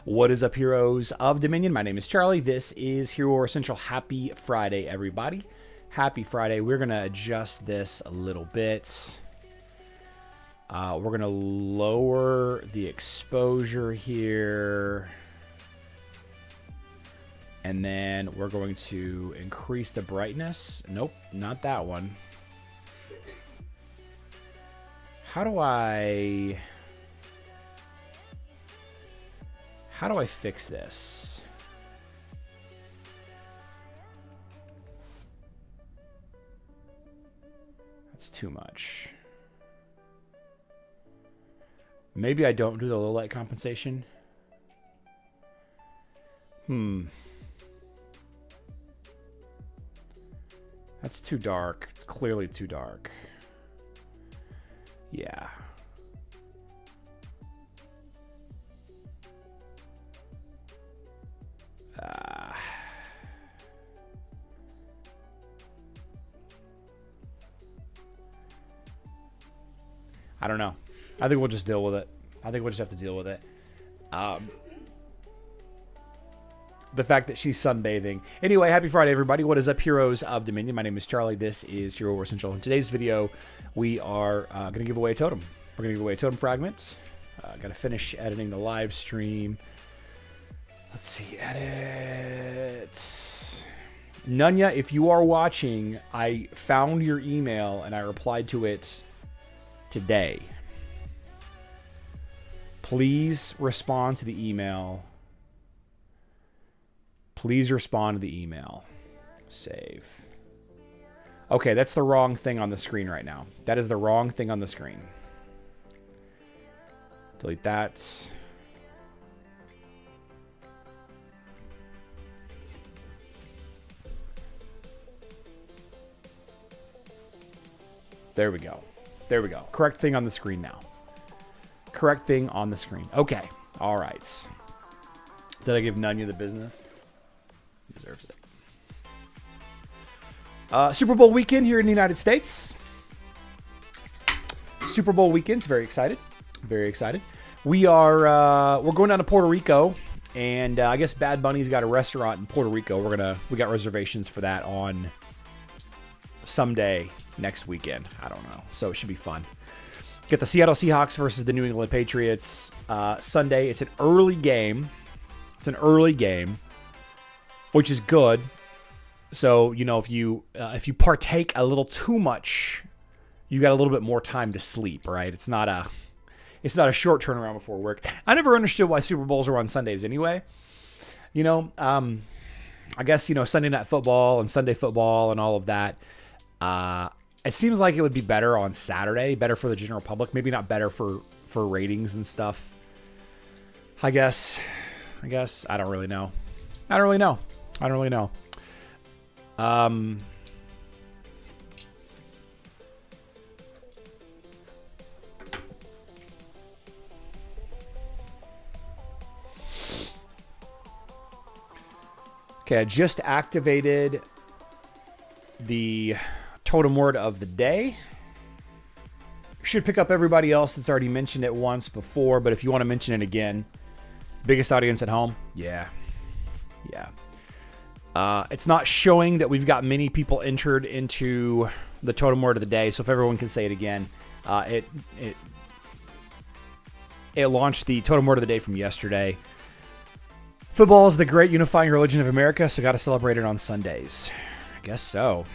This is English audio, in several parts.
What is up, heroes of Dominion? My name is Charlie. This is Hero War Central. Happy Friday, everybody. Happy Friday. We're going to adjust this a little bit. We're going to lower the exposure here. And then we're going to increase the brightness. Nope, not that one. How do I fix this? That's too much. Maybe I don't do the low light compensation. That's too dark. It's clearly too dark. Yeah. I don't know. I think we'll just deal with it. I think we'll just have to deal with it. The fact that she's sunbathing. Anyway, happy Friday, everybody. What is up, heroes of Dominion? My name is Charlie. This is Hero War Central. In today's video, we are going to give away a totem. We're going to give away a totem fragment. Got to finish editing the live stream. Let's see, edit. Nunya, if you are watching, I found your email and I replied to it today. Please respond to the email. Please respond to the email. Save. Okay, that's the wrong thing on the screen right now. That is the wrong thing on the screen. Delete that. There we go. There we go. Correct thing on the screen now. Correct thing on the screen. Okay. All right. Did I give Nunya the business? He deserves it. Super Bowl weekend here in the United States. Super Bowl weekend. Very excited. Very excited. We're going down to Puerto Rico, and I guess Bad Bunny's got a restaurant in Puerto Rico. We got reservations for that on someday next weekend. I don't know. So it should be fun. Get the Seattle Seahawks versus the New England Patriots Sunday. It's an early game. It's an early game, which is good. So, you know, if you partake a little too much, you got a little bit more time to sleep, right? It's not a short turnaround before work. I never understood why Super Bowls are on Sundays anyway. You know, I guess, you know, Sunday Night Football and Sunday Football and all of that. It seems like it would be better on Saturday, better for the general public. Maybe not better for ratings and stuff. I guess. I don't really know. Okay, I just activated the totem word of the day. Should pick up everybody else that's already mentioned it once before, but if you want to mention it again, biggest audience at home? Yeah. It's not showing that we've got many people entered into the totem word of the day, so if everyone can say it again. It launched the totem word of the day from yesterday. Football is the great unifying religion of America, so got to celebrate it on Sundays. I guess so,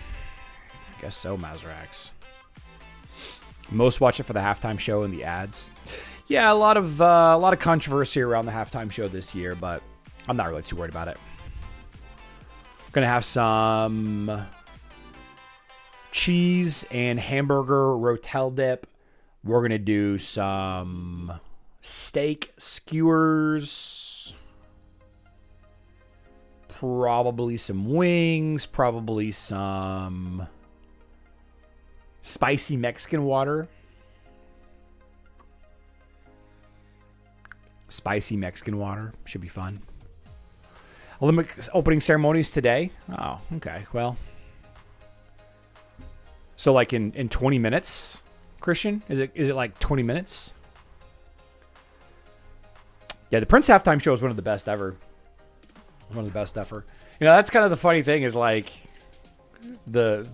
Mazrax. Most watch it for the halftime show and the ads. Yeah, a lot of controversy around the halftime show this year, but I'm not really too worried about it. Gonna have some cheese and hamburger rotel dip. We're gonna do some steak skewers. Probably some wings. Probably some spicy Mexican water. Spicy Mexican water. Should be fun. Olympic opening ceremonies today. Oh, okay. Well. So like in 20 minutes, Christian? Is it like 20 minutes? Yeah, the Prince halftime show is one of the best ever. One of the best ever. You know, that's kind of the funny thing is like the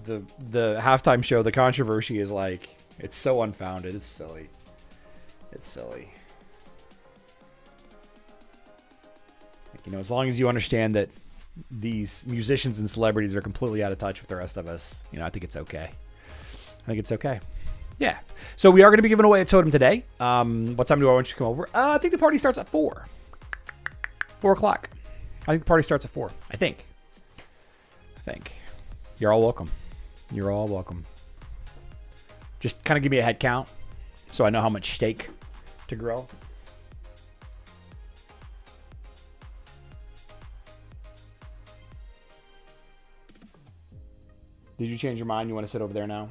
halftime show, the controversy is like it's so unfounded. It's silly. You know, as long as you understand that these musicians and celebrities are completely out of touch with the rest of us, you know, I think it's okay. Yeah. So we are going to be giving away a totem today. What time do I want you to come over? I think the party starts at 4. 4 o'clock. I think the party starts at 4. I think. You're all welcome. Just kind of give me a head count so I know how much steak to grill. Did you change your mind? You want to sit over there now?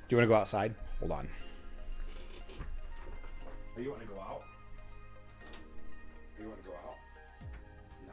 Do you want to go outside? Hold on. Or you want to go out? No.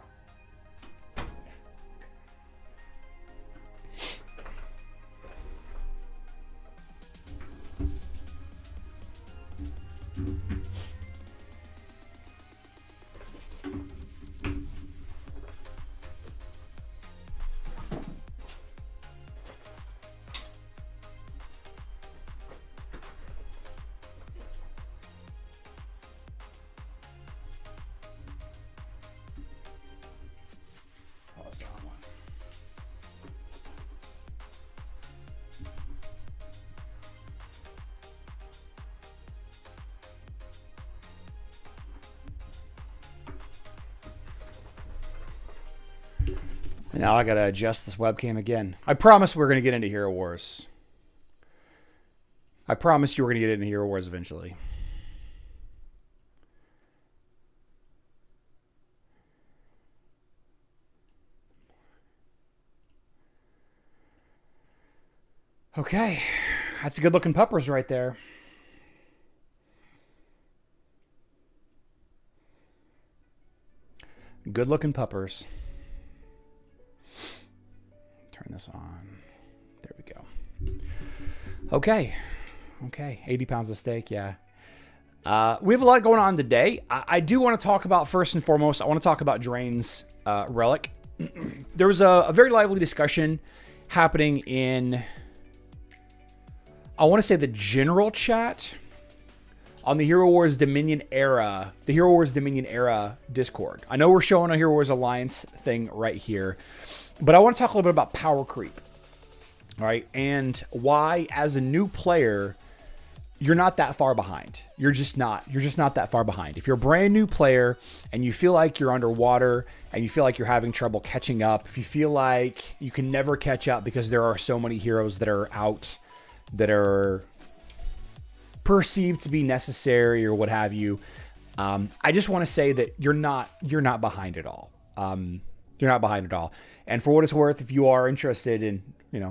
And now I gotta adjust this webcam again. I promised we were gonna get into Hero Wars. I promised you were gonna get into Hero Wars eventually. Okay. That's a good looking puppers right there. Good looking puppers. Turn this on. There we go. Okay. Okay. 80 pounds of steak. Yeah. We have a lot going on today. I do want to talk about, first and foremost, I want to talk about Drayne's relic. There was a very lively discussion happening in, I want to say, the general chat on the Hero Wars Dominion era, the Hero Wars Dominion era Discord. I know we're showing a Hero Wars Alliance thing right here, but I want to talk a little bit about power creep. All right, and why, as a new player, you're not that far behind. You're just not that far behind. If you're a brand new player and you feel like you're underwater and you feel like you're having trouble catching up, if you feel like you can never catch up because there are so many heroes that are out that are perceived to be necessary or what have you, I just want to say that you're not behind at all. You're not behind at all. And for what it's worth, if you are interested in,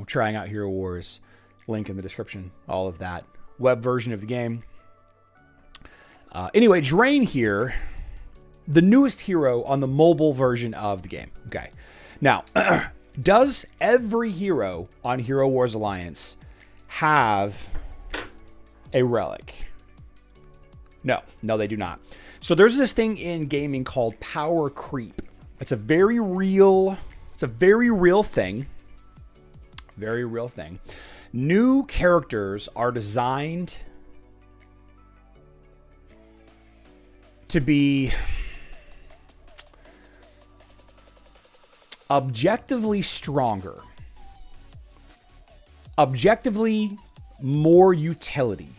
trying out Hero Wars, link in the description, all of that. Web version of the game. Anyway, Drayne here, the newest hero on the mobile version of the game. Okay. Now, does every hero on Hero Wars Alliance have a relic? No, they do not. So there's this thing in gaming called power creep. It's a very real thing. Very real thing. New characters are designed to be objectively stronger, objectively more utility,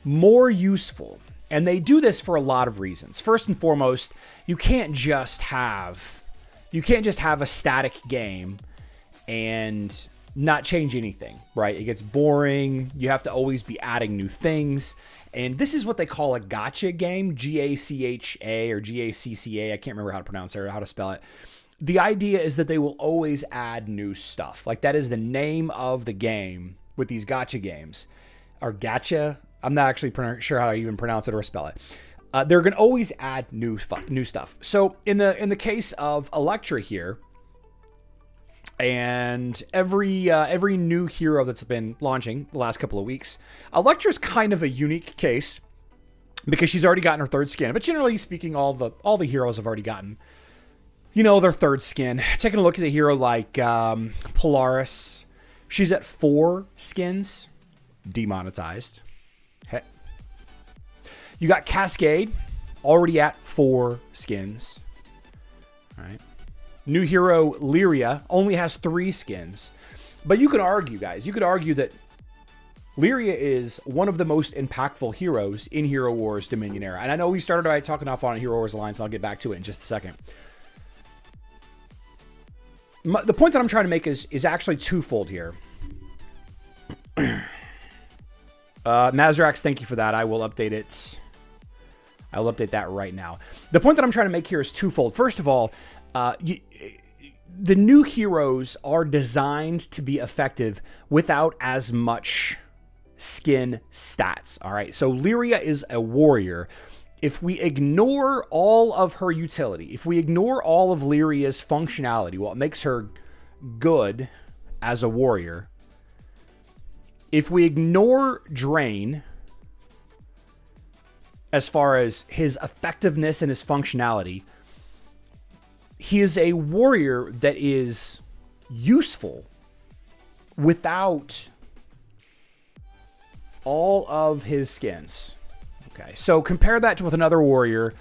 more useful. And they do this for a lot of reasons. First and foremost, you can't just have a static game and not change anything, right? It gets boring. You have to always be adding new things. And this is what they call a gacha game, G-A-C-H-A or G-A-C-C-A. I can't remember how to pronounce it or how to spell it. The idea is that they will always add new stuff. Like, that is the name of the game with these gacha games. Or gacha. I'm not actually sure how to even pronounce it or spell it. They're going to always add new stuff. So in the case of Electra here, and every new hero that's been launching the last couple of weeks, Electra's kind of a unique case because she's already gotten her third skin. But generally speaking, all the heroes have already gotten, their third skin. Taking a look at a hero like Polaris, she's at 4 skins, demonetized. Hey. You got Cascade, already at 4 skins. All right. New hero Lyria only has 3 skins. But you could argue, guys, that Lyria is one of the most impactful heroes in Hero Wars Dominion era. And I know we started by talking off on Hero Wars Alliance, and I'll get back to it in just a second. The point that I'm trying to make is actually twofold here. Mazrax, thank you for that. I will update it. I will update that right now. The point that I'm trying to make here is twofold. First of all, the new heroes are designed to be effective without as much skin stats. All right. So Lyria is a warrior. If we ignore all of her utility, if we ignore all of Lyria's functionality, what makes her good as a warrior, if we ignore Drayne as far as his effectiveness and his functionality, he is a warrior that is useful without all of his skins. Okay, so compare that with another warrior.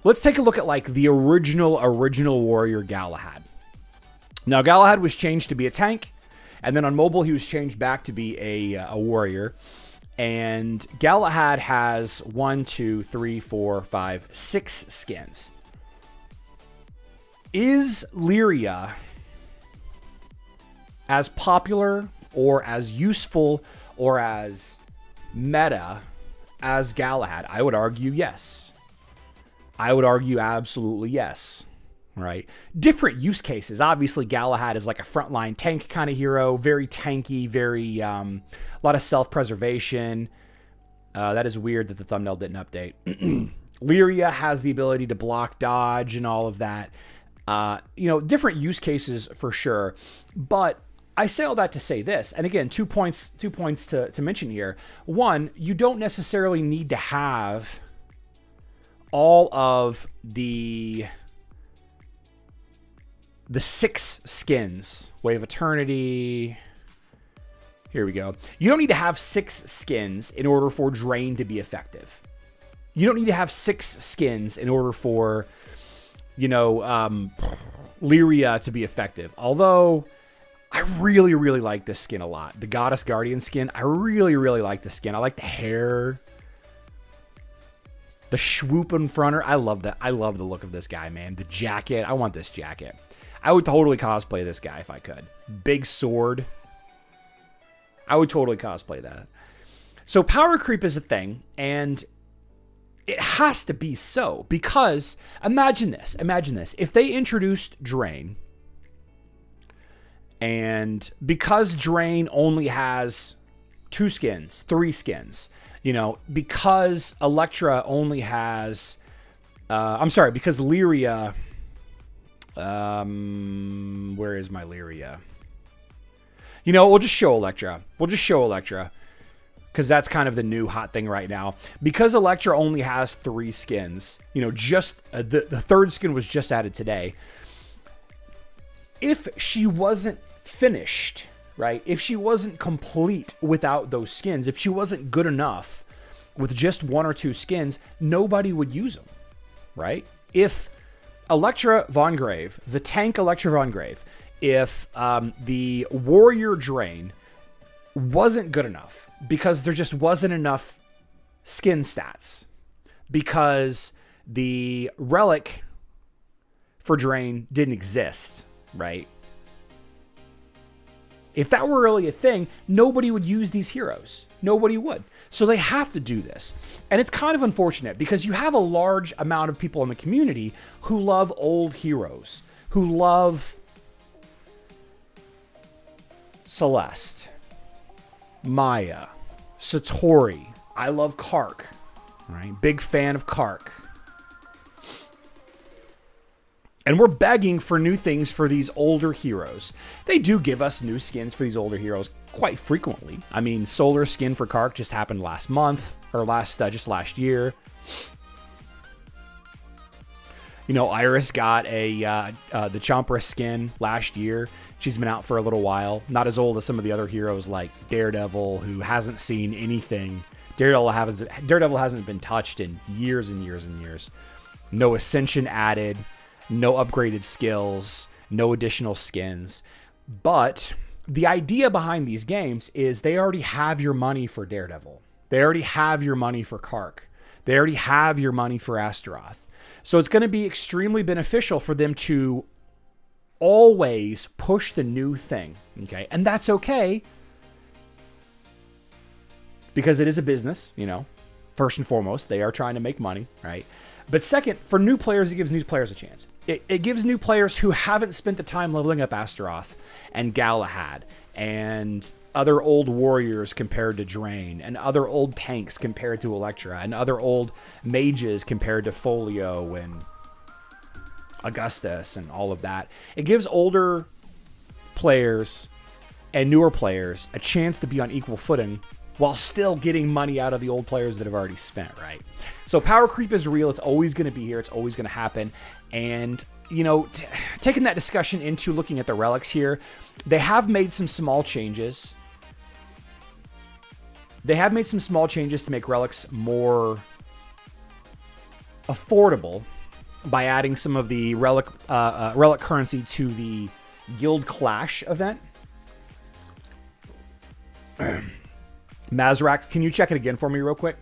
Let's take a look at like the original warrior Galahad. Now Galahad was changed to be a tank, and then on mobile he was changed back to be a warrior. And Galahad has 1, 2, 3, 4, 5, 6 skins. Is Lyria as popular or as useful or as meta as Galahad? I would argue yes. I would argue absolutely yes. right? Different use cases. Obviously, Galahad is like a frontline tank kind of hero, very tanky, very a lot of self-preservation. That is weird that the thumbnail didn't update. Lyria has the ability to block, dodge, and all of that. Different use cases for sure. But I say all that to say this, and again, 2 points to mention here. One, you don't necessarily need to have all of the 6 skins. Wave of Eternity. Here we go. You don't need to have 6 skins in order for Drayne to be effective. You don't need to have 6 skins in order for, Lyria to be effective. Although, I really, really like this skin a lot. The Goddess Guardian skin, I really, really like the skin. I like the hair. The swoop in front of her. I love that. I love the look of this guy, man. The jacket. I want this jacket. I would totally cosplay this guy if I could. Big sword. I would totally cosplay that. So power creep is a thing, and it has to be so, because imagine this. If they introduced Drayne, and because Drayne only has 2 skins, 3 skins, because Electra only has, because Lyria, where is my Lyria? We'll just show Electra. Because that's kind of the new hot thing right now. Because Electra only has 3 skins, just the third skin was just added today. If she wasn't finished, right? If she wasn't complete without those skins, if she wasn't good enough with just 1 or 2 skins, nobody would use them, right? If Electra Von Grave, the tank Electra Von Grave, if the warrior Drayne wasn't good enough because there just wasn't enough skin stats, because the relic for Drayne didn't exist, right? If that were really a thing, nobody would use these heroes. Nobody would. So they have to do this. And it's kind of unfortunate because you have a large amount of people in the community who love old heroes, who love Celeste, Maya, Satori. I love Kark, right? Big fan of Kark. And we're begging for new things for these older heroes. They do give us new skins for these older heroes quite frequently. I mean, Solar skin for Kark just happened last month, or just last year. Iris got the Chompra skin last year. She's been out for a little while. Not as old as some of the other heroes like Daredevil, who hasn't seen anything. Daredevil hasn't been touched in years and years and years. No Ascension added. No upgraded skills, no additional skins. But the idea behind these games is they already have your money for Daredevil. They already have your money for Kark. They already have your money for Astaroth. So it's going to be extremely beneficial for them to always push the new thing. Okay. And that's okay, because it is a business, first and foremost. They are trying to make money, right? But second, for new players, it gives new players a chance. It gives new players who haven't spent the time leveling up Astaroth and Galahad and other old warriors compared to Drayne, and other old tanks compared to Electra, and other old mages compared to Folio and Augustus and all of that. It gives older players and newer players a chance to be on equal footing while still getting money out of the old players that have already spent, right? So power creep is real. It's always going to be here. It's always going to happen. And, taking that discussion into looking at the relics here, they have made some small changes. They have made some small changes to make relics more affordable by adding some of the relic currency to the Guild Clash event. Mazrak, can you check it again for me real quick?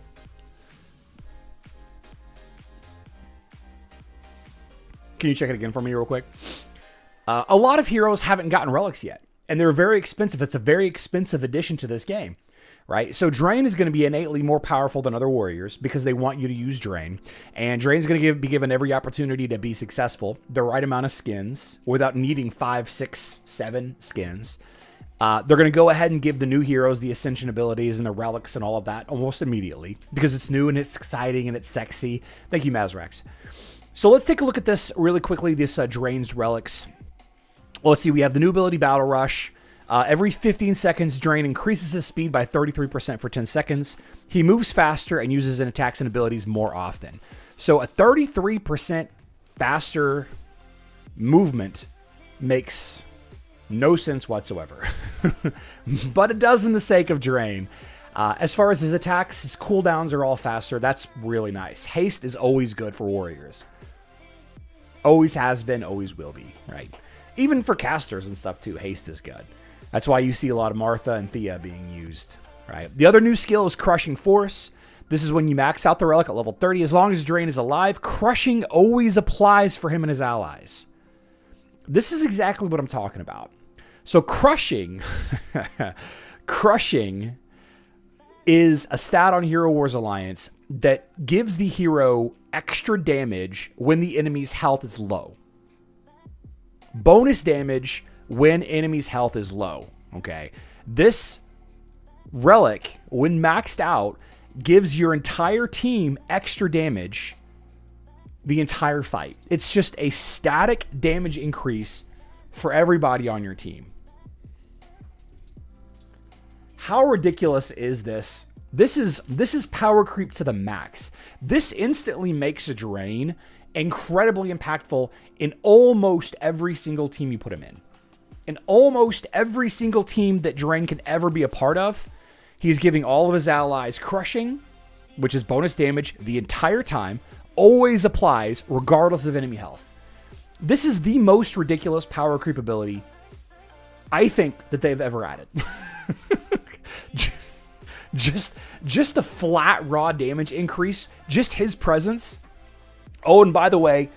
Can you check it again for me real quick? A lot of heroes haven't gotten relics yet, and they're very expensive. It's a very expensive addition to this game. right? So Drayne is going to be innately more powerful than other warriors because they want you to use Drayne. And Drayne's going to be given every opportunity to be successful, the right amount of skins, without needing 5, 6, 7 skins. They're going to go ahead and give the new heroes the ascension abilities and the relics and all of that almost immediately because it's new and it's exciting and it's sexy. Thank you, Mazrex. So let's take a look at this really quickly, this Drayne's relics. Well, let's see. We have the new ability, Battle Rush. Every 15 seconds, Drayne increases his speed by 33% for 10 seconds. He moves faster and uses his attacks and abilities more often. So a 33% faster movement makes no sense whatsoever. But it does in the sake of Drayne. As far as his attacks, his cooldowns are all faster. That's really nice. Haste is always good for warriors. Always has been, always will be, right? Even for casters and stuff too, haste is good. That's why you see a lot of Martha and Thea being used, right? The other new skill is Crushing Force. This is when you max out the relic at level 30. As long as Drayne is alive, Crushing always applies for him and his allies. This is exactly what I'm talking about. So Crushing, Crushing is a stat on Hero Wars Alliance that gives the hero extra damage when the enemy's health is low. Bonus damage when enemy's health is low, okay? This relic, when maxed out, gives your entire team extra damage the entire fight. It's just a static damage increase for everybody on your team. How ridiculous is this? This is power creep to the max. This instantly makes a Drayne incredibly impactful in almost every single team you put him in. In almost every single team that Drayne can ever be a part of, he's giving all of his allies Crushing, which is bonus damage the entire time, always applies regardless of enemy health. This is the most ridiculous power creep ability I think that they've ever added. Just a flat raw damage increase, just his presence. Oh, and by the way,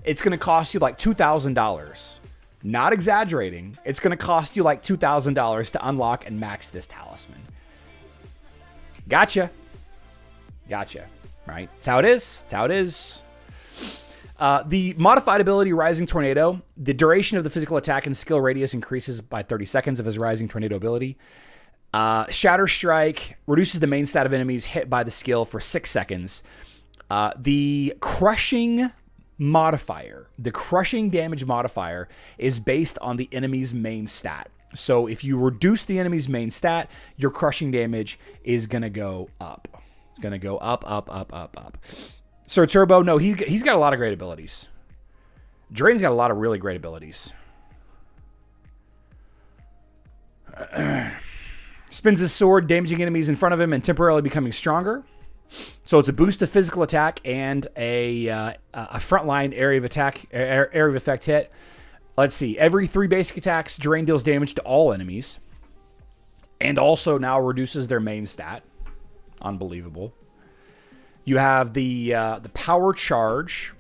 it's going to cost you like $2,000. Not exaggerating. It's going to cost you like $2,000 to unlock and max this talisman. Gotcha. Gotcha. Right? That's how it is. That's how it is. The modified ability Rising Tornado, the duration of the physical attack and skill radius increases by 30 seconds of his Rising Tornado ability. Shatter Strike reduces the main stat of enemies hit by the skill for 6 seconds. The Crushing modifier, the Crushing damage modifier, is based on the enemy's main stat. So if you reduce the enemy's main stat, your Crushing damage is going to go up. It's going to go up, up, up, up, up. Sir Turbo, no, he's got a lot of great abilities. Drayne's got a lot of really great abilities. Spins his sword, damaging enemies in front of him and temporarily becoming stronger. So it's a boost to physical attack and a frontline area of attack, area of effect hit. Let's see. Every 3 basic attacks, Drayne deals damage to all enemies, and also now reduces their main stat. Unbelievable. You have the power charge.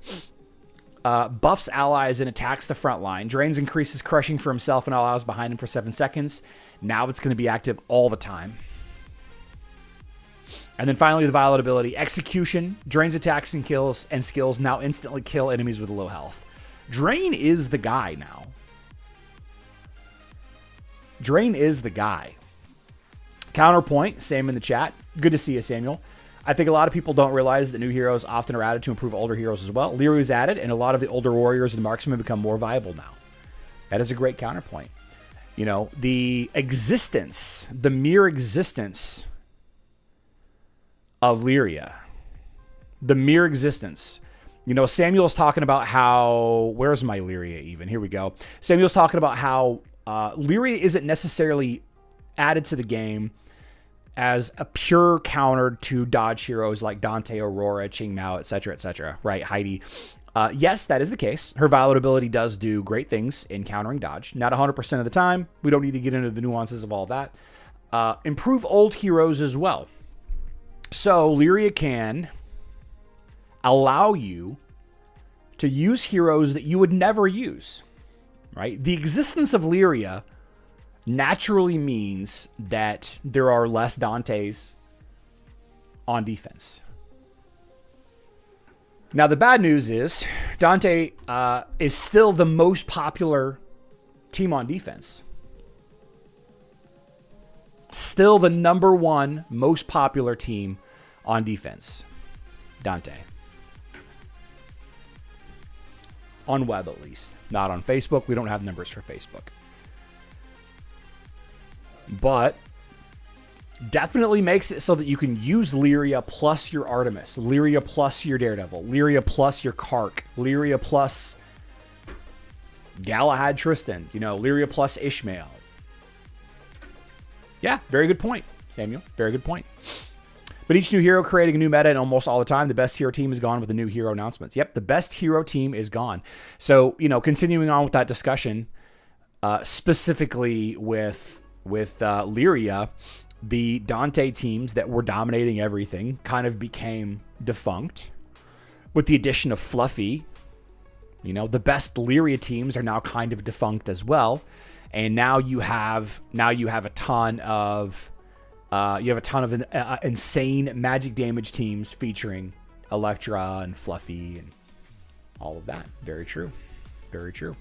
Buffs allies and attacks the front line. Drayne's increases Crushing for himself and allies behind him for 7 seconds. Now it's going to be active all the time. And then finally, the Violet ability, Execution. Drayne's attacks and kills and skills now instantly kill enemies with low health. Drayne is the guy now. Drayne is the guy. Counterpoint, same in the chat. Good to see you, Samuel. I think a lot of people don't realize that new heroes often are added to improve older heroes as well. Lyria is added, and a lot of the older warriors and marksmen become more viable now. That is a great counterpoint. You know, the existence, the mere existence of Lyria, the mere existence. You know, Samuel's talking about how, where's my Lyria even? Here we go. Samuel's talking about how Lyria isn't necessarily added to the game as a pure counter to dodge heroes like Dante, Aurora, Qing Mao, etc., right? Heidi. Yes, that is the case. Her Violet ability does do great things in countering dodge. Not 100% of the time. We don't need to get into the nuances of all that. Improve old heroes as well. So Lyria can allow you to use heroes that you would never use, right? The existence of Lyria naturally means that there are less Dantes on defense. Now, the bad news is Dante is still the most popular team on defense. Still the #1 most popular team on defense. Dante. On web, at least. Not on Facebook. We don't have numbers for Facebook. But definitely makes it so that you can use Lyria plus your Artemis, Lyria plus your Daredevil, Lyria plus your Kark, Lyria plus Galahad Tristan, you know, Lyria plus Ishmael. Yeah, very good point, Samuel. Very good point. But each new hero creating a new meta, and almost all the time, the best hero team is gone with the new hero announcements. Yep, the best hero team is gone. So, you know, continuing on with that discussion, specifically with Lyria, the Dante teams that were dominating everything kind of became defunct. With the addition of Fluffy, you know, the best Lyria teams are now kind of defunct as well. And now you have a ton of insane magic damage teams featuring Electra and Fluffy and all of that. Very true. Very true.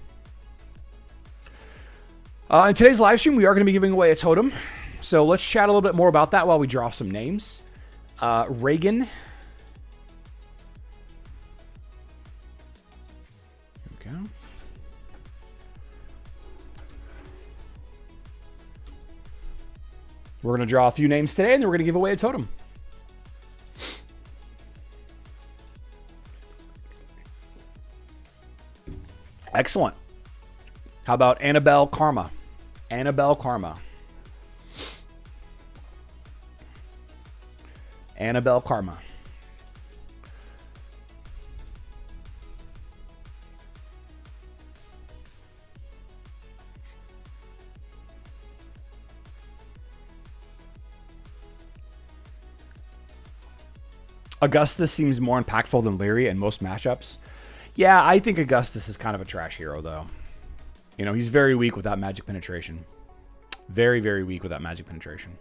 In today's live stream, we are going to be giving away a totem. So let's chat a little bit more about that while we draw some names. Reagan. Here we go. We're going to draw a few names today, and then we're going to give away a totem. Excellent. How about Annabelle Karma? Annabelle Karma. Annabelle Karma. Augustus seems more impactful than Lyria in most matchups. Yeah, I think Augustus is kind of a trash hero, though. You know, he's very weak without magic penetration. Very, very weak without magic penetration.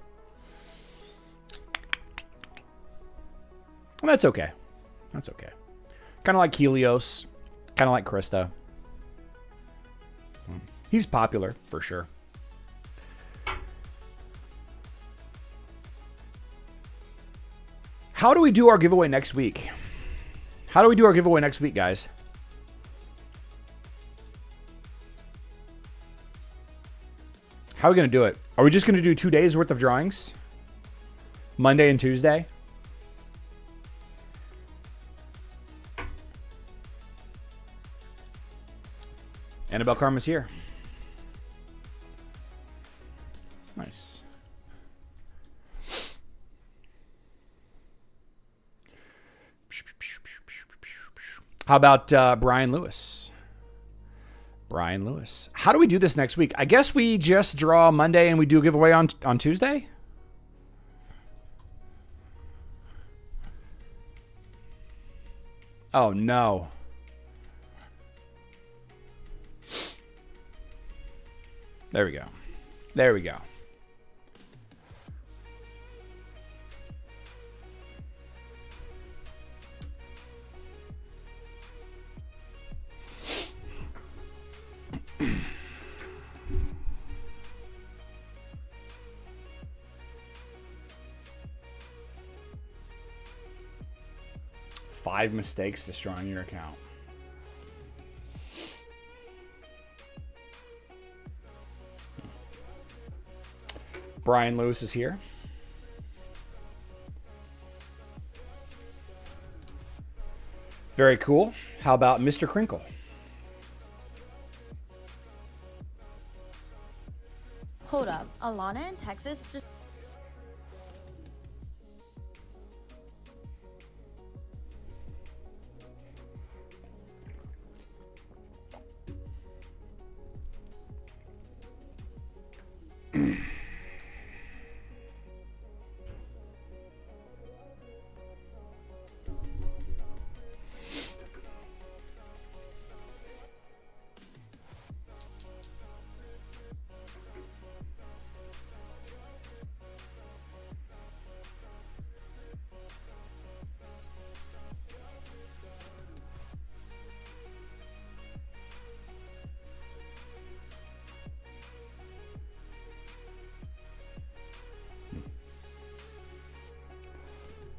Well, that's okay. That's okay. Kind of like Helios. Kind of like Krista. He's popular, for sure. How do we do our giveaway next week? How do we do our giveaway next week, guys? How are we going to do it? Are we just going to do 2 days worth of drawings? Monday and Tuesday? Annabelle Karma's here. Nice. How about Brian Lewis? Brian Lewis. How do we do this next week? I guess we just draw Monday and we do a giveaway on Tuesday? Oh, no. There we go. There we go. Five mistakes destroying your account. Brian Lewis is here. Very cool. How about Mr. Crinkle? Hold up. Alana in Texas just...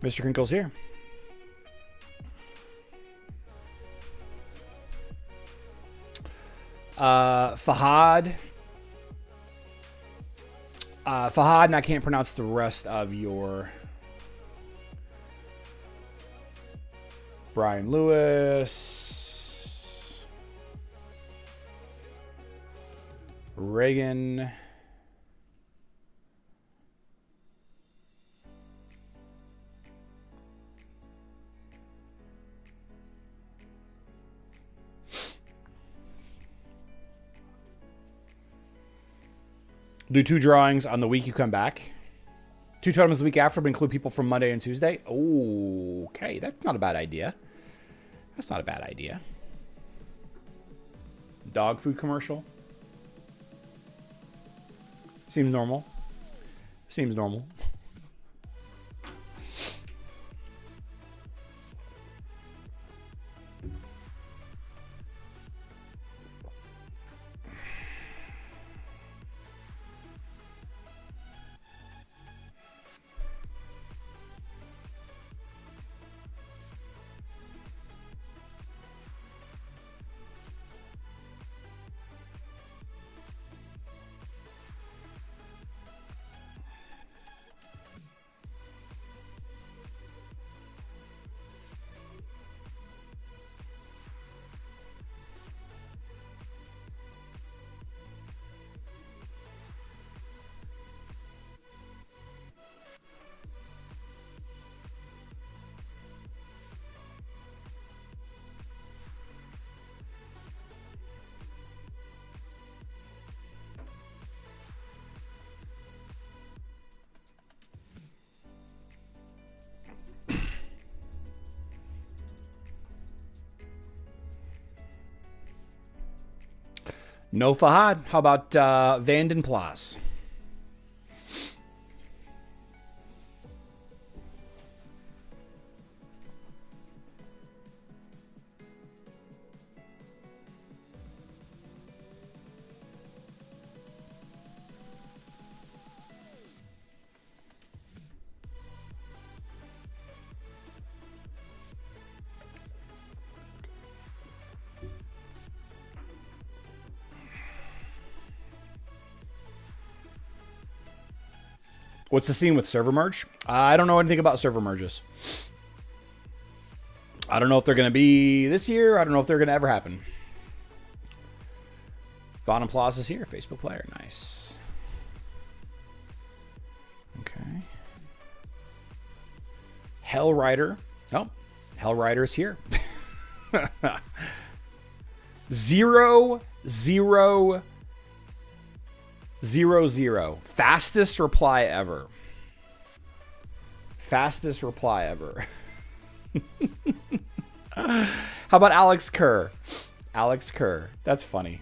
Mr. Crinkle's here. Fahad. Fahad, and I can't pronounce the rest of your... Brian Lewis. Reagan. Do 2 drawings on the week you come back. 2 totems the week after, but include people from Monday and Tuesday. Okay, that's not a bad idea. That's not a bad idea. Dog food commercial. Seems normal. Seems normal. No Fahad. How about Vanden Plas? What's the scene with server merge? I don't know anything about server merges. I don't know if they're going to be this year. I don't know if they're going to ever happen. Von Applause is here. Facebook player. Nice. Okay. Hell Rider. Oh, Hell Rider is here. 0, 0, 0, 0. Fastest reply ever. Fastest reply ever. How about Alex Kerr? Alex Kerr. That's funny.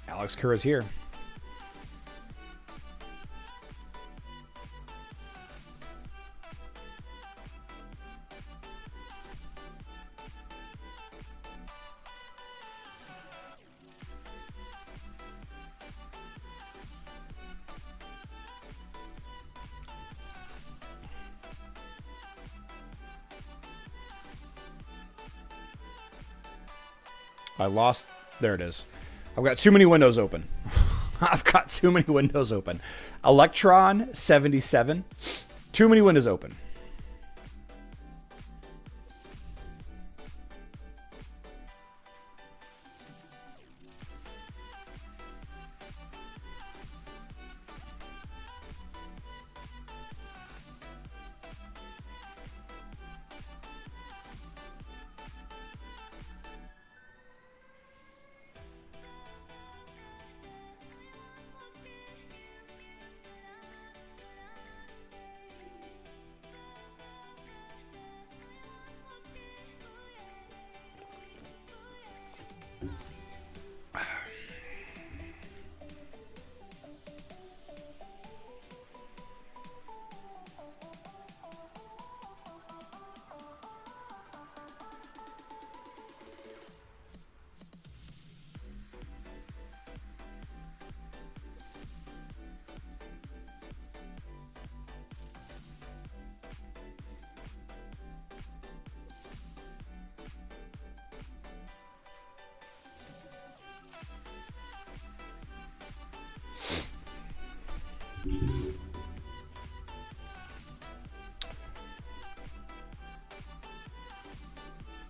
Alex Kerr is here. I lost. There it is. I've got too many windows open. I've got too many windows open. Electron 77. Too many windows open.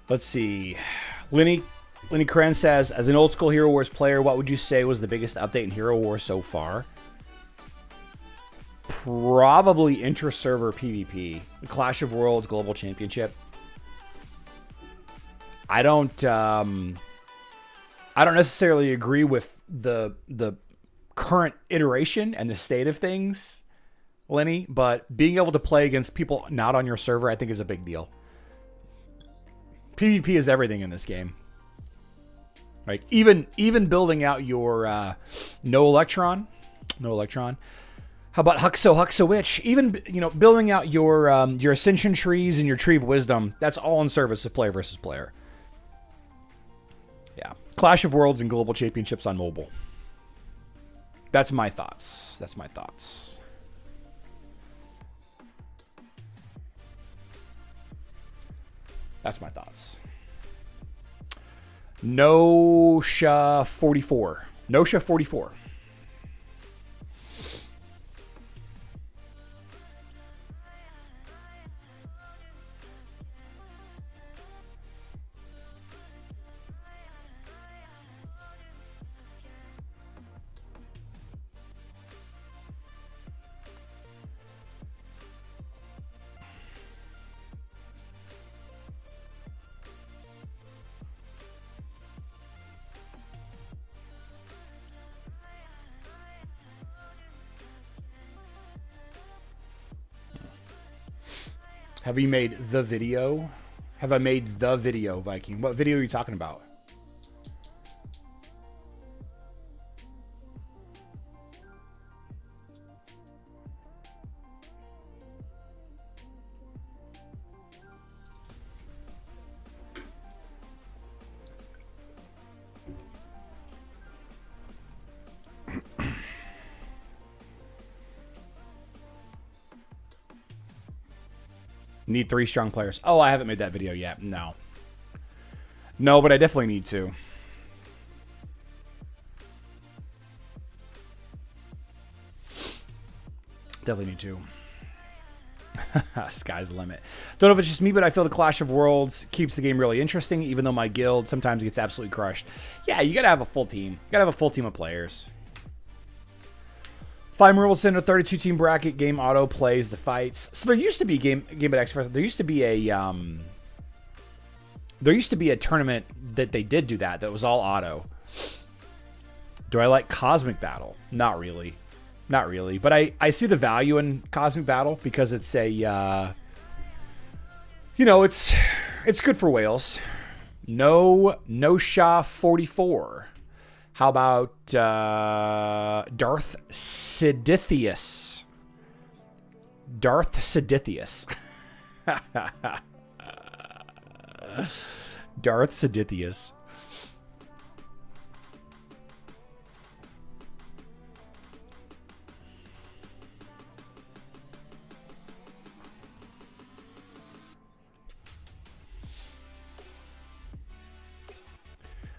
Let's see. Lenny Kren says, as an old school Hero Wars player, what would you say was the biggest update in Hero Wars so far? Probably inter-server PvP. The Clash of Worlds Global Championship. I don't necessarily agree with the current iteration and the state of things, Lenny, but being able to play against people not on your server, I think, is a big deal. PvP is everything in this game. Like even building out your no Electron. How about Huxo Witch? Even, you know, building out your Ascension trees and your Tree of Wisdom. That's all in service of player versus player. Yeah, Clash of Worlds and Global Championships on mobile. That's my thoughts. That's my thoughts. That's my thoughts. Nosha 44. Nosha 44. Have you made the video? Have I made the video, Viking? What video are you talking about? Need 3 strong players. Oh, I haven't made that video yet. No. No, but I definitely need to. Definitely need to. Sky's the limit. Don't know if it's just me, but I feel the Clash of Worlds keeps the game really interesting, even though my guild sometimes gets absolutely crushed. Yeah, you gotta have a full team. You gotta have a full team of players. Fimer will send a 32-team bracket. Game auto plays the fights. So there used to be Game at Express. There used to be a tournament that they did do that was all auto. Do I like Cosmic Battle? Not really. Not really. But I see the value in Cosmic Battle because it's a you know, it's good for whales. Nosha 44. How about Darth Sidithius? Darth Sidithius. Darth Sidithius.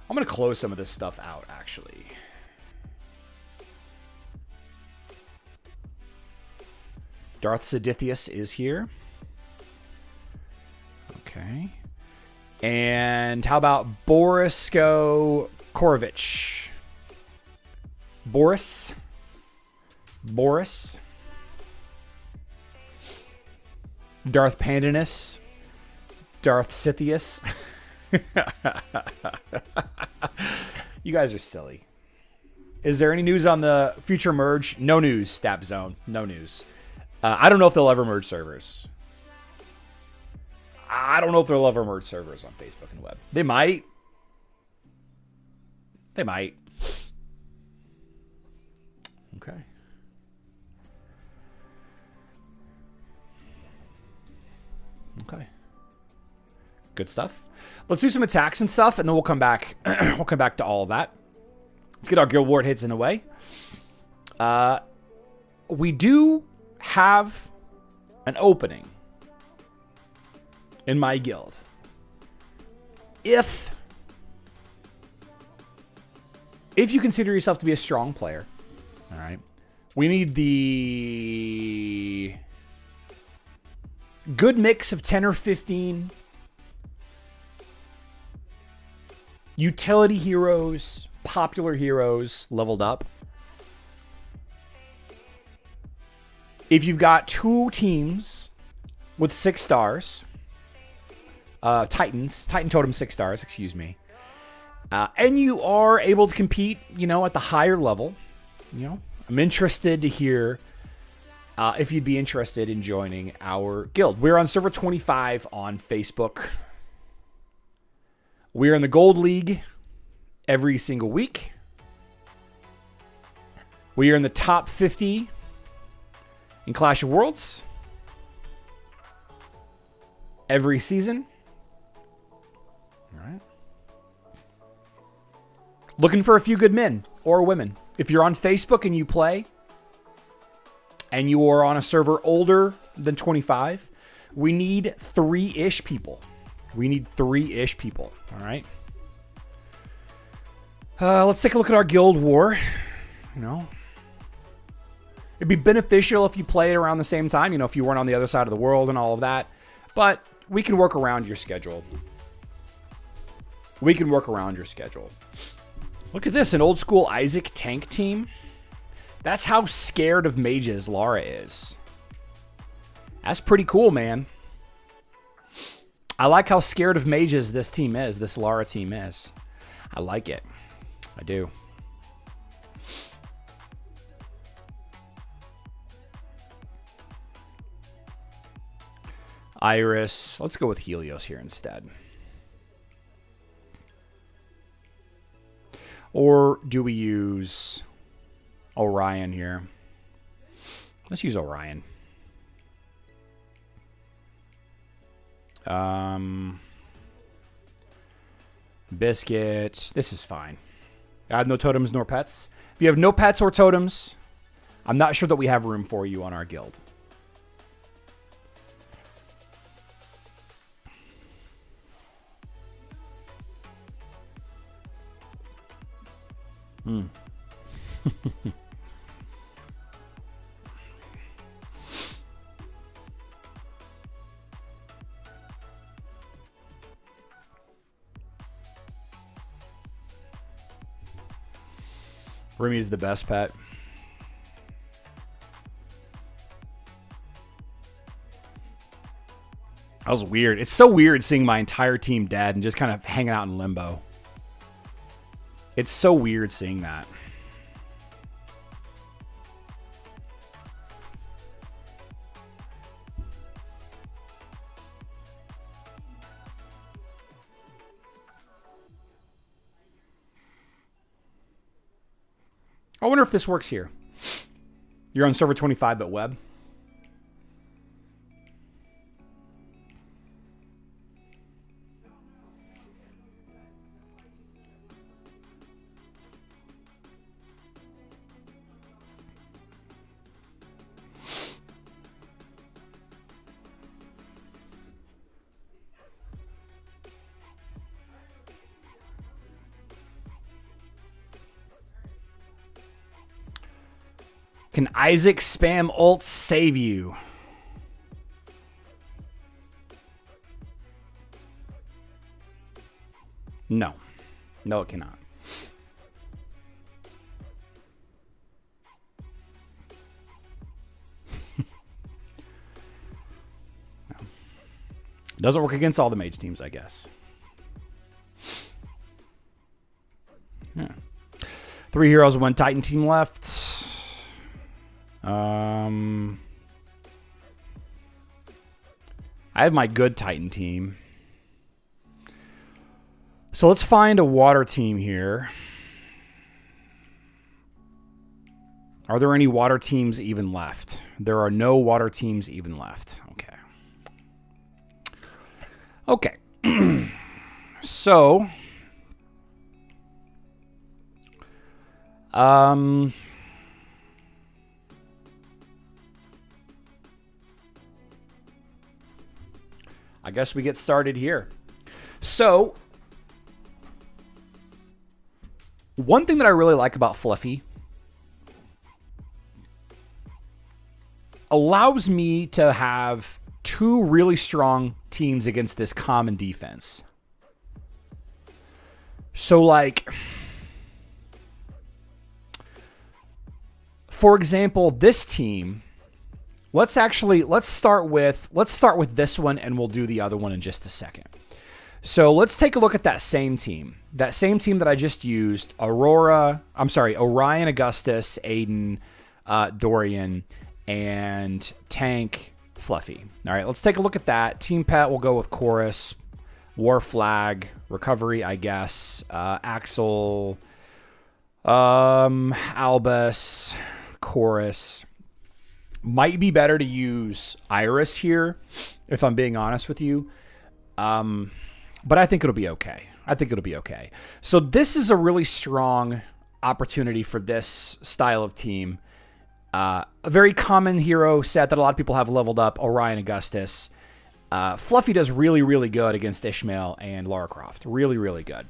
I'm going to close some of this stuff out, actually. Darth Sidithius is here. Okay. And how about Borisko Korovich? Boris? Darth Pandanus? Darth Sithius? You guys are silly. Is there any news on the future merge? No news, Stab Zone. No news. I don't know if they'll ever merge servers. I don't know if they'll ever merge servers on Facebook and web. They might. They might. Okay. Okay. Good stuff. Let's do some attacks and stuff, and then we'll come back. We'll come back to all of that. Let's get our guild ward hits in the way. We do have an opening in my guild. If you consider yourself to be a strong player, all right, We need the good mix of 10 or 15 utility heroes, popular heroes leveled up. If you've got 2 teams with 6 stars, Titan Totem 6 stars, excuse me, and you are able to compete, you know, at the higher level, you know, I'm interested to hear if you'd be interested in joining our guild. We're on server 25 on Facebook. We're in the Gold League every single week. We are in the top 50 in Clash of Worlds every season. All right. Looking for a few good men or women. If you're on Facebook and you play, and you are on a server older than 25, we need 3-ish people. We need 3-ish people. All right. Let's take a look at our guild war. You know, it'd be beneficial if you played around the same time. You know, if you weren't on the other side of the world and all of that. But we can work around your schedule. We can work around your schedule. Look at this, an old school Isaac tank team. That's how scared of mages Lara is. That's pretty cool, man. I like how scared of mages this team is, this Lara team is. I like it. I do. Iris. Let's go with Helios here instead. Or do we use Orion here? Let's use Orion. Biscuit. This is fine. I have no totems nor pets. If you have no pets or totems, I'm not sure that we have room for you on our guild. Remy is the best pet. That was weird. It's so weird seeing my entire team dead and just kind of hanging out in limbo. It's so weird seeing that. I wonder if this works here. You're on server 25 but web. Can Isaac spam ult save you? No. No, it cannot. No. Doesn't work against all the mage teams, I guess. Yeah. 3 heroes, 1 Titan team left. I have my good Titan team. So let's find a water team here. Are there any water teams even left? There are no water teams even left. Okay. Okay. So, I guess we get started here. So, one thing that I really like about Fluffy allows me to have two really strong teams against this common defense. So, like, for example, this team, let's start with this one, and we'll do the other one in just a second. So let's take a look at that same team. That same team that I just used, Orion, Augustus, Aiden, Dorian, and Tank, Fluffy. All right, let's take a look at that. Team pet, we'll go with Chorus, War Flag, Recovery, I guess, Axel, Albus, Chorus. Might be better to use Iris here, if I'm being honest with you. But I think it'll be okay. So this is a really strong opportunity for this style of team. A very common hero set that a lot of people have leveled up, Orion Augustus. Fluffy does really, really good against Ishmael and Lara Croft. Really, really good.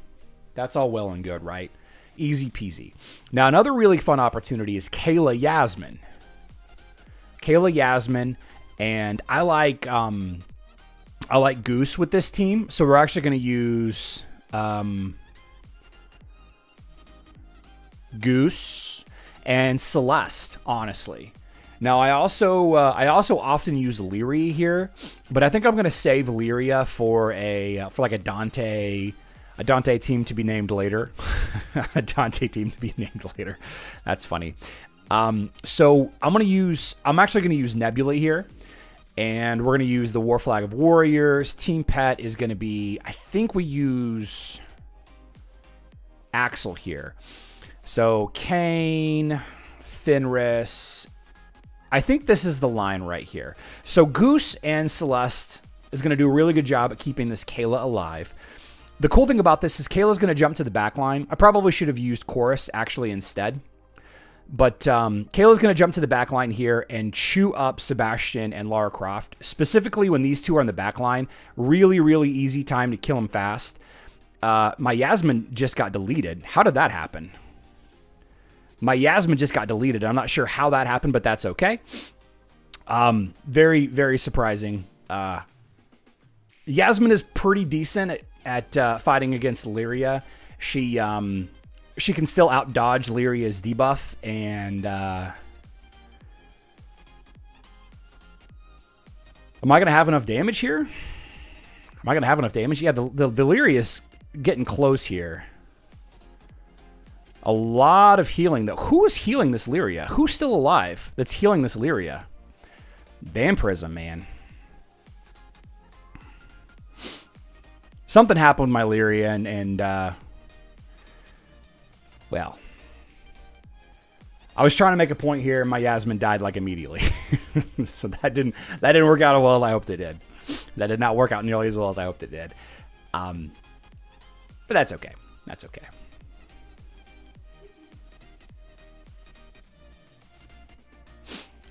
That's all well and good, right? Easy peasy. Now, another really fun opportunity is Kayla Yasmin. And I like Goose with this team, so we're actually going to use Goose and Celeste, honestly. Now, I also often use Lyria here, but I think I'm going to save Lyria for like a Dante team to be named later. A Dante team to be named later. That's funny. So I'm actually going to use Nebula here. And we're going to use the War Flag of Warriors. Team pet is going to be, I think we use Axel here. So Kane, Fenris. I think this is the line right here. So Goose and Celeste is going to do a really good job at keeping this Kayla alive. The cool thing about this is Kayla's going to jump to the back line. I probably should have used Chorus actually instead. But Kayla's going to jump to the back line here and chew up Sebastian and Lara Croft. Specifically when these two are on the back line. Really, really easy time to kill them fast. My Yasmin just got deleted. How did that happen? My Yasmin just got deleted. I'm not sure how that happened, but that's okay. Very, very surprising. Yasmin is pretty decent at fighting against Lyria. She can still out-dodge Lyria's debuff, and am I going to have enough damage here? Yeah, the Lyria's getting close here. A lot of healing, though. Who is healing this Lyria? Who's still alive that's healing this Lyria? Vampirism, man. Something happened with my Lyria, and well, I was trying to make a point here, and my Yasmin died like immediately. So that didn't work out as well as I hoped it did. That did not work out nearly as well as I hoped it did. But that's okay. That's okay.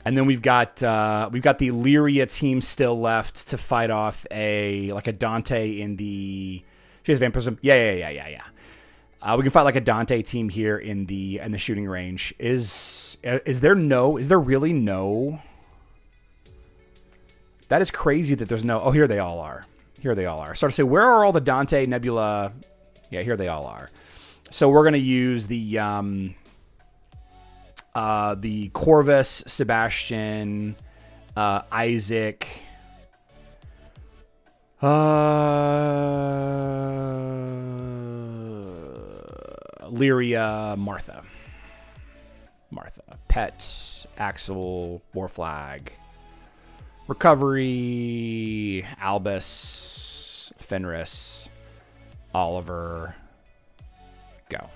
And then we've got the Lyria team still left to fight off a Dante in the. She has vampirism. Yeah. We can fight like a Dante team here in the shooting range. Is there really no? That is crazy that there's no. Oh, here they all are. Start to say, where are all the Dante Nebula? Yeah, here they all are. So we're gonna use the Corvus, Sebastian, Isaac, Lyria, Martha, Pet, Axel, War Flag, Recovery, Albus, Fenris, Oliver, go.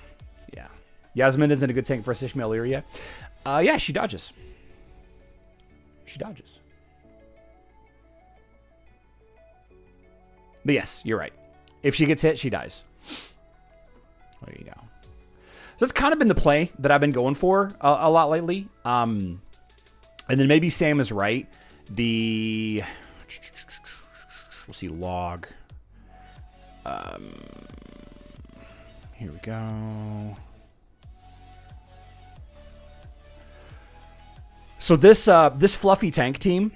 Yeah. Yasmin isn't a good tank for Ishmael Lyria. Yeah, she dodges. But yes, you're right. If she gets hit, she dies. There you go. So that's kind of been the play that I've been going for a lot lately. And then maybe Sam is right. We'll see log. Here we go. So this fluffy tank team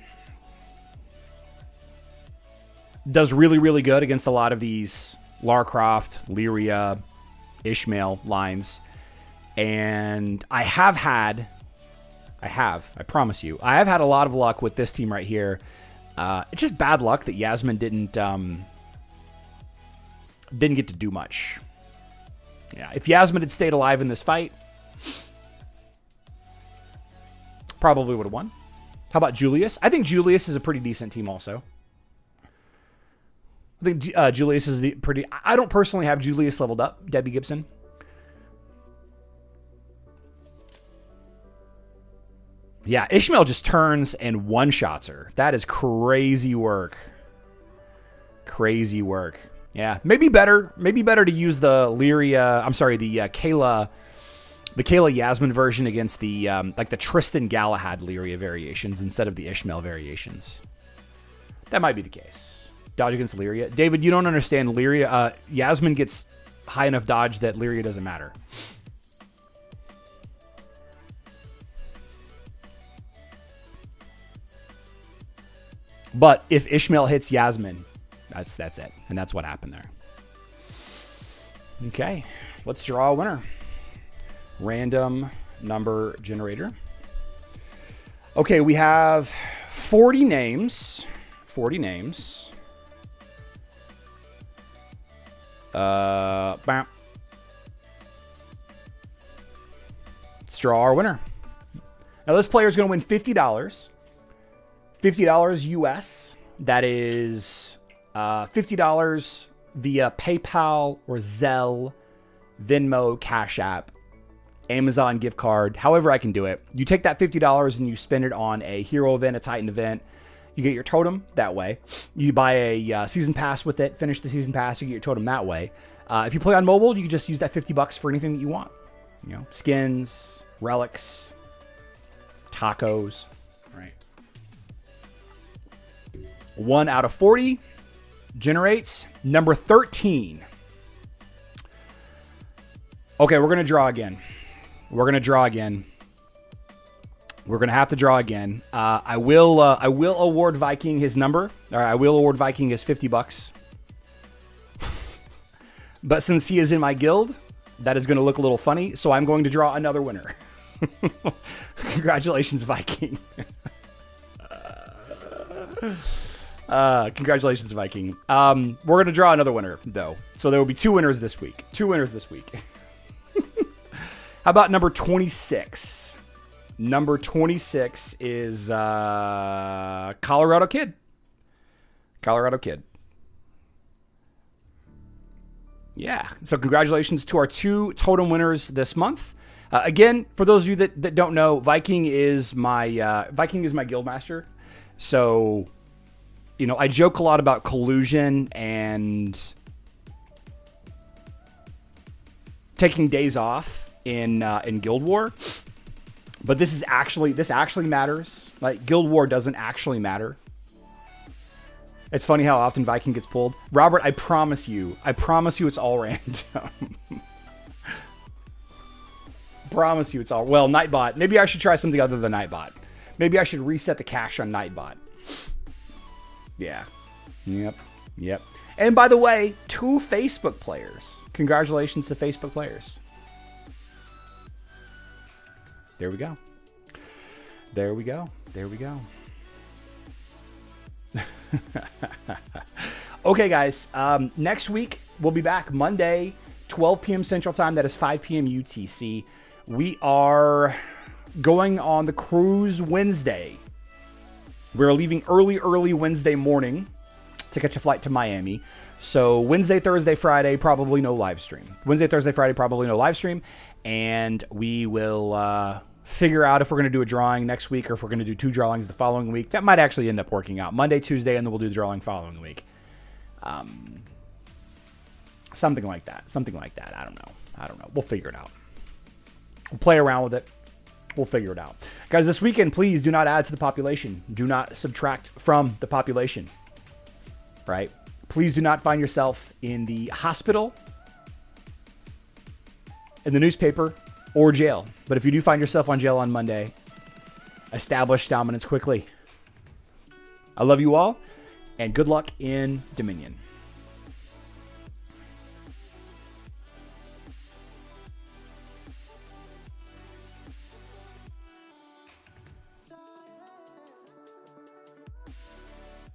does really, really good against a lot of these Lara Croft, Lyria, Ishmael lines. And I promise you, I have had a lot of luck with this team right here. It's just bad luck that Yasmin didn't get to do much. Yeah, if Yasmin had stayed alive in this fight, probably would have won. How about Julius? I think Julius is a pretty decent team also. I think Julius is pretty... I don't personally have Julius leveled up, Debbie Gibson. Yeah, Ishmael just turns and one-shots her. That is crazy work. Crazy work. Yeah, maybe better to use the Lyria... I'm sorry, the Kayla Yasmin version against the like the Tristan Galahad Lyria variations instead of the Ishmael variations. That might be the case. Dodge against Lyria. David, you don't understand Lyria. Yasmin gets high enough dodge that Lyria doesn't matter. But if Ishmael hits Yasmin, that's it. And that's what happened there. Okay, let's draw a winner. Random number generator. Okay, we have 40 names. 40 names. Let's draw our winner. Now this player is going to win $50. $50 US. That is $50 via PayPal or Zelle, Venmo, Cash App, Amazon gift card, however I can do it. You take that $50 and you spend it on a hero event, a Titan event. You get your totem that way. You buy a season pass with it, finish the season pass, you get your totem that way. If you play on mobile, you can just use that $50 for anything that you want. You know, skins, relics, tacos, right? 1 out of 40 generates number 13. Okay, we're going to draw again. We're going to draw again. We're going to have to draw again. I will award Viking his number. Or I will award Viking his $50. But since he is in my guild, that is going to look a little funny. So I'm going to draw another winner. Congratulations, Viking. Congratulations, Viking. We're going to draw another winner, though. So there will be 2 winners this week. 2 winners this week. How about number 26? Number 26 is Colorado Kid. Colorado Kid. Yeah. So congratulations to our 2 totem winners this month. Again, for those of you that don't know, Viking is my guild master. So, you know, I joke a lot about collusion and taking days off in Guild War. But this actually matters. Like, Guild War doesn't actually matter. It's funny how often Viking gets pulled. Robert, I promise you it's all random. Promise you it's all... Well, Nightbot. Maybe I should try something other than Nightbot. Maybe I should reset the cache on Nightbot. Yeah. Yep. And by the way, 2 Facebook players. Congratulations to Facebook players. There we go. There we go. There we go. Okay, guys. Next week, we'll be back Monday, 12 p.m. Central Time. That is 5 p.m. UTC. We are going on the cruise Wednesday. We're leaving early Wednesday morning to catch a flight to Miami. So Wednesday, Thursday, Friday, probably no live stream. Wednesday, Thursday, Friday, probably no live stream. And we will figure out if we're going to do a drawing next week or if we're going to do 2 drawings the following week. That might actually end up working out. Monday, Tuesday, and then we'll do the drawing following week. Something like that. I don't know. We'll figure it out. We'll play around with it. We'll figure it out. Guys, this weekend, please do not add to the population. Do not subtract from the population. Right? Please do not find yourself in the hospital, in the newspaper, or jail. But if you do find yourself on jail on Monday, establish dominance quickly. I love you all, and good luck in Dominion.